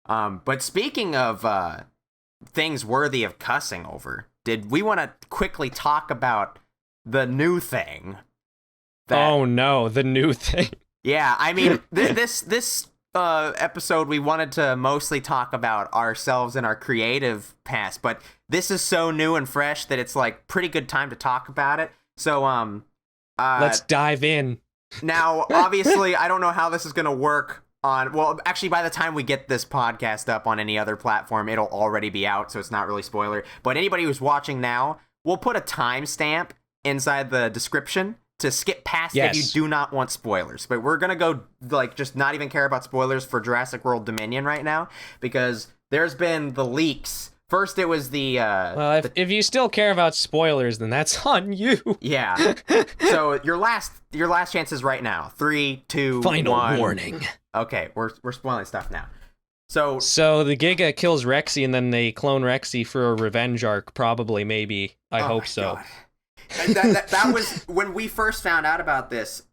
But speaking of things worthy of cussing over, did we want to quickly talk about the new thing? Oh no, the new thing. Yeah, I mean, this episode we wanted to mostly talk about ourselves and our creative past, but this is so new and fresh that it's like pretty good time to talk about it. So let's dive in. Now, obviously, I don't know how this is going to work on, well, actually, by the time we get this podcast up on any other platform, it'll already be out, so it's not really spoiler. But anybody who's watching now, we'll put a timestamp inside the description to skip past if you do not want spoilers. But we're going to go, like, just not even care about spoilers for Jurassic World Dominion right now, because there's been the leaks. First, it was the... well, if you still care about spoilers, then that's on you. Yeah. So, your last chance is right now. 3, 2, Final 1. warning. Okay, we're spoiling stuff now. So the Giga kills Rexy, and then they clone Rexy for a revenge arc, probably, maybe. I hope so. That was when we first found out about this.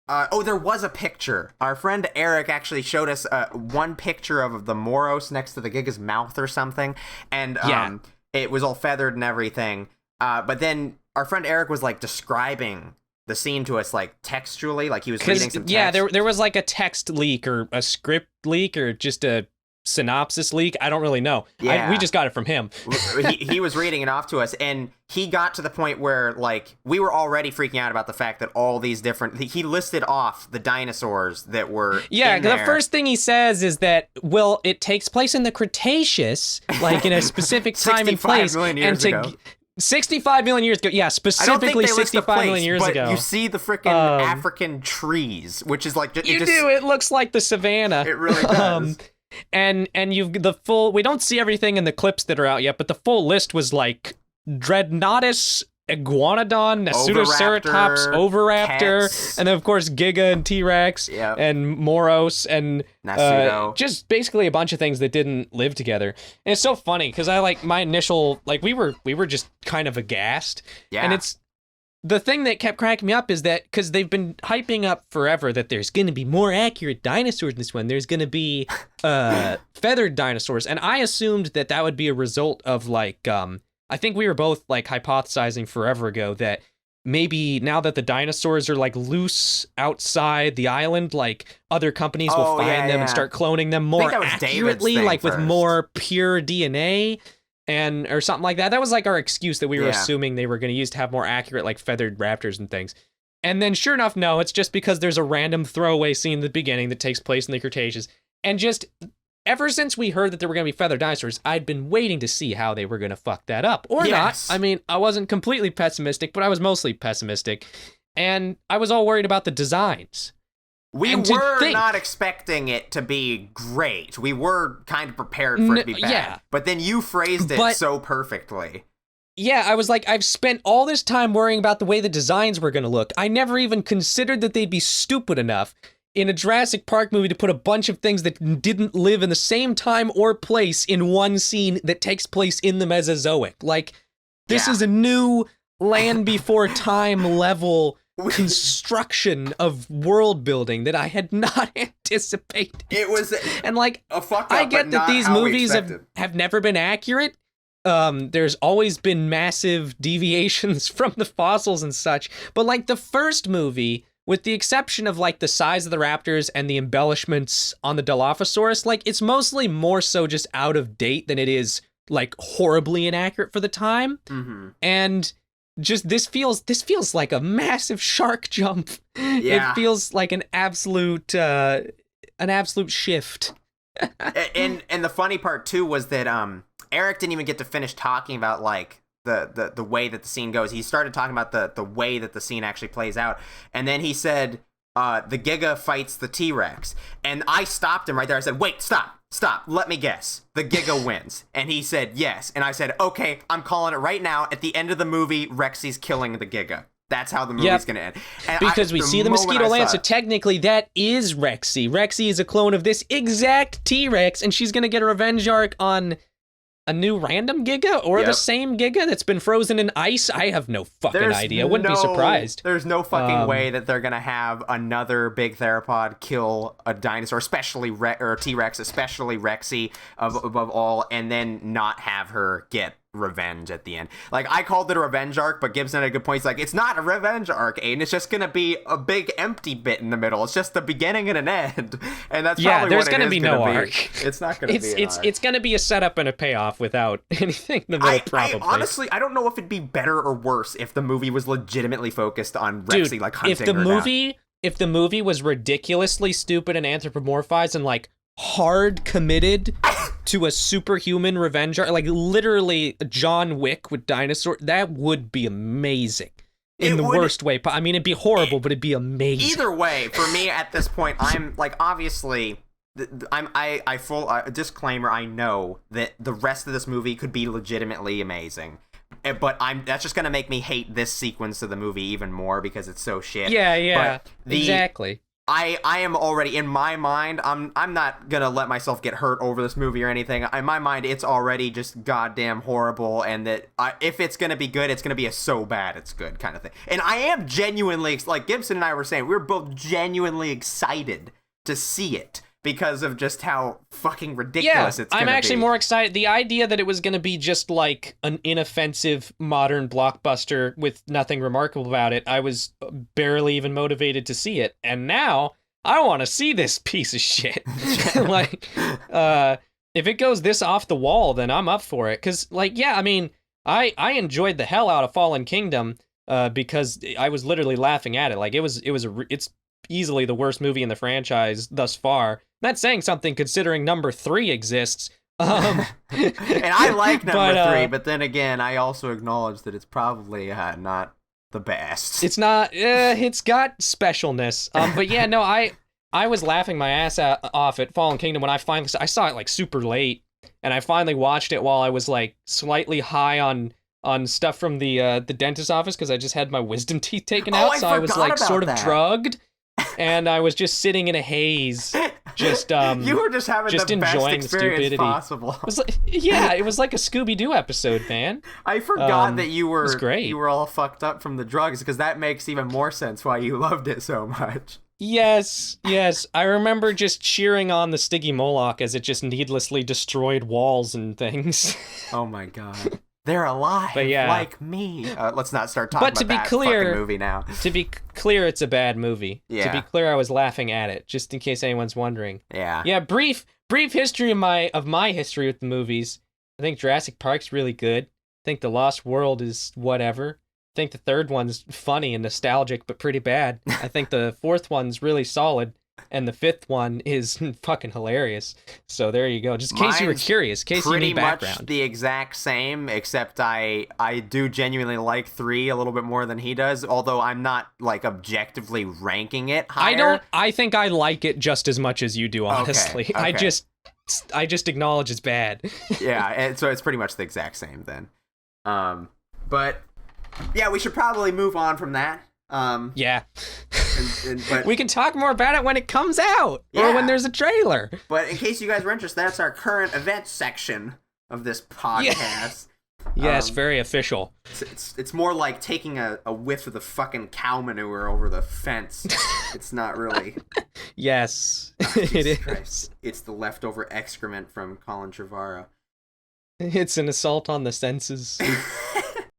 There was a picture. Our friend Eric actually showed us one picture of the Moros next to the Giga's mouth or something, and it was all feathered and everything. But then our friend Eric was like describing the scene to us like textually, like he was reading some text. Yeah, there was like a text leak or a script leak or just a synopsis leak. I don't really know. Yeah. We just got it from him. he was reading it off to us, and he got to the point where like we were already freaking out about the fact that all these different, he listed off the dinosaurs that were in there. The first thing he says is that, well, it takes place in the Cretaceous, like in a specific time and place, 65 million years ago. Yeah, specifically 65 million years ago. But you see the freaking African trees, which is like it looks like the savannah. It really does. And you've the full, we don't see everything in the clips that are out yet, but the full list was like Dreadnoughtus, Iguanodon, Pseudoceratops, Oviraptor, Pets. and then of course Giga and T-Rex and Moros and just basically a bunch of things that didn't live together. And it's so funny because I like my initial, like we were just kind of aghast. Yeah. And it's the thing that kept cracking me up is that because they've been hyping up forever that there's going to be more accurate dinosaurs in this one. There's going to be feathered dinosaurs. And I assumed that would be a result of like, I think we were both like hypothesizing forever ago that maybe now that the dinosaurs are like loose outside the island, like other companies will find them and start cloning them more accurately, like with more pure DNA. Or something like that. That was like our excuse that we were assuming they were going to use to have more accurate, like feathered raptors and things. And then sure enough, no, it's just because there's a random throwaway scene at the beginning that takes place in the Cretaceous. And just ever since we heard that there were going to be feathered dinosaurs, I'd been waiting to see how they were going to fuck that up. Or not. I mean, I wasn't completely pessimistic, but I was mostly pessimistic. And I was all worried about the designs. We were not expecting it to be great. We were kind of prepared for it to be bad. Yeah. But then you phrased it so perfectly. Yeah, I was like, I've spent all this time worrying about the way the designs were going to look. I never even considered that they'd be stupid enough in a Jurassic Park movie to put a bunch of things that didn't live in the same time or place in one scene that takes place in the Mesozoic. Like, this is a new Land Before Time level construction of world building that I had not anticipated. It was and like a fuck up, I get that these movies have never been accurate. There's always been massive deviations from the fossils and such, but like the first movie, with the exception of like the size of the raptors and the embellishments on the Dilophosaurus, like it's mostly more so just out of date than it is like horribly inaccurate for the time. And just this feels like a massive shark jump. It feels like an absolute shift. and the funny part too was that Eric didn't even get to finish talking about like the way that the scene goes. He started talking about the way that the scene actually plays out, and then he said the Giga fights the T-Rex, and I stopped him right there. I said, "Wait, stop. Let me guess. The Giga wins." And he said, "Yes." And I said, "Okay, I'm calling it right now. At the end of the movie, Rexy's killing the Giga. That's how the movie's going to end." And because we see the mosquito land, so technically that is Rexy. Rexy is a clone of this exact T-Rex, and she's going to get a revenge arc on a new random Giga or the same Giga that's been frozen in ice? I have no fucking idea. I wouldn't be surprised. There's no fucking way that they're gonna have another big theropod kill a dinosaur, especially or T-Rex, especially Rexy above all, and then not have her get revenge at the end. Like, I called it a revenge arc, but Gibson had a good point. He's like, it's not a revenge arc, Aiden. It's just gonna be a big empty bit in the middle. It's just the beginning and an end, and that's probably there's what gonna it is be gonna no be. arc. It's not gonna be an arc. It's gonna be a setup and a payoff without anything in the middle. Probably. Honestly, I don't know if it'd be better or worse if the movie was legitimately focused on Rexy, like hunting her down. If the movie was ridiculously stupid and anthropomorphized and like hard committed to a superhuman revenge arc, like literally John Wick with dinosaurs, that would be amazing. In the worst way. I mean, it'd be horrible, but it'd be amazing. Either way, for me at this point, I'm like, obviously, disclaimer, I know that the rest of this movie could be legitimately amazing. But that's just gonna make me hate this sequence of the movie even more because it's so shit. Yeah, exactly. I am already, in my mind, I'm not gonna let myself get hurt over this movie or anything. In my mind, it's already just goddamn horrible, and that if it's gonna be good, it's gonna be a so bad it's good kind of thing. And I am genuinely, like Gibson and I were saying, we were both genuinely excited to see it because of just how fucking ridiculous it's gonna be. I'm actually more excited. The idea that it was gonna be just like an inoffensive modern blockbuster with nothing remarkable about it, I was barely even motivated to see it. And now I want to see this piece of shit. Like, if it goes this off the wall, then I'm up for it. Cause like, yeah, I mean, I enjoyed the hell out of Fallen Kingdom, because I was literally laughing at it. Like it's easily the worst movie in the franchise thus far. That's saying something considering number 3 exists. And I like number 3, but then again, I also acknowledge that it's probably not the best. It's not. It's got specialness. But yeah, no, I was laughing my ass off at Fallen Kingdom when I saw it like super late, and I finally watched it while I was like slightly high on stuff from the dentist's office because I just had my wisdom teeth taken out, so I was like sort of drugged. And I was just sitting in a haze, just you were just having the best experience stupidity possible. It was like, yeah, it was like a Scooby-Doo episode, man. I forgot that you were great. You were all fucked up from the drugs, because that makes even more sense why you loved it so much. Yes. I remember just cheering on the Stiggy Moloch as it just needlessly destroyed walls and things. Oh my god. They're alive, like me. Let's not start talking about that fucking movie now. To be clear, it's a bad movie. Yeah. To be clear, I was laughing at it, just in case anyone's wondering. Yeah. Yeah, brief history of my history with the movies. I think Jurassic Park's really good. I think The Lost World is whatever. I think the third one's funny and nostalgic, but pretty bad. I think the fourth one's really solid. And the fifth one is fucking hilarious. So there you go. Just in case you were curious, in case you need background. Pretty much the exact same, except I do genuinely like 3 a little bit more than he does, although I'm not like objectively ranking it higher. I think I like it just as much as you do, honestly. Okay. I just acknowledge it's bad. Yeah, and so it's pretty much the exact same then. But yeah, we should probably move on from that. Yeah. But we can talk more about it when it comes out, or when there's a trailer. But in case you guys are interested, that's our current events section of this podcast. Yes, very official. It's more like taking a whiff of the fucking cow manure over the fence. It's not really. Yes, it is. Christ. It's the leftover excrement from Colin Trevorrow. It's an assault on the senses.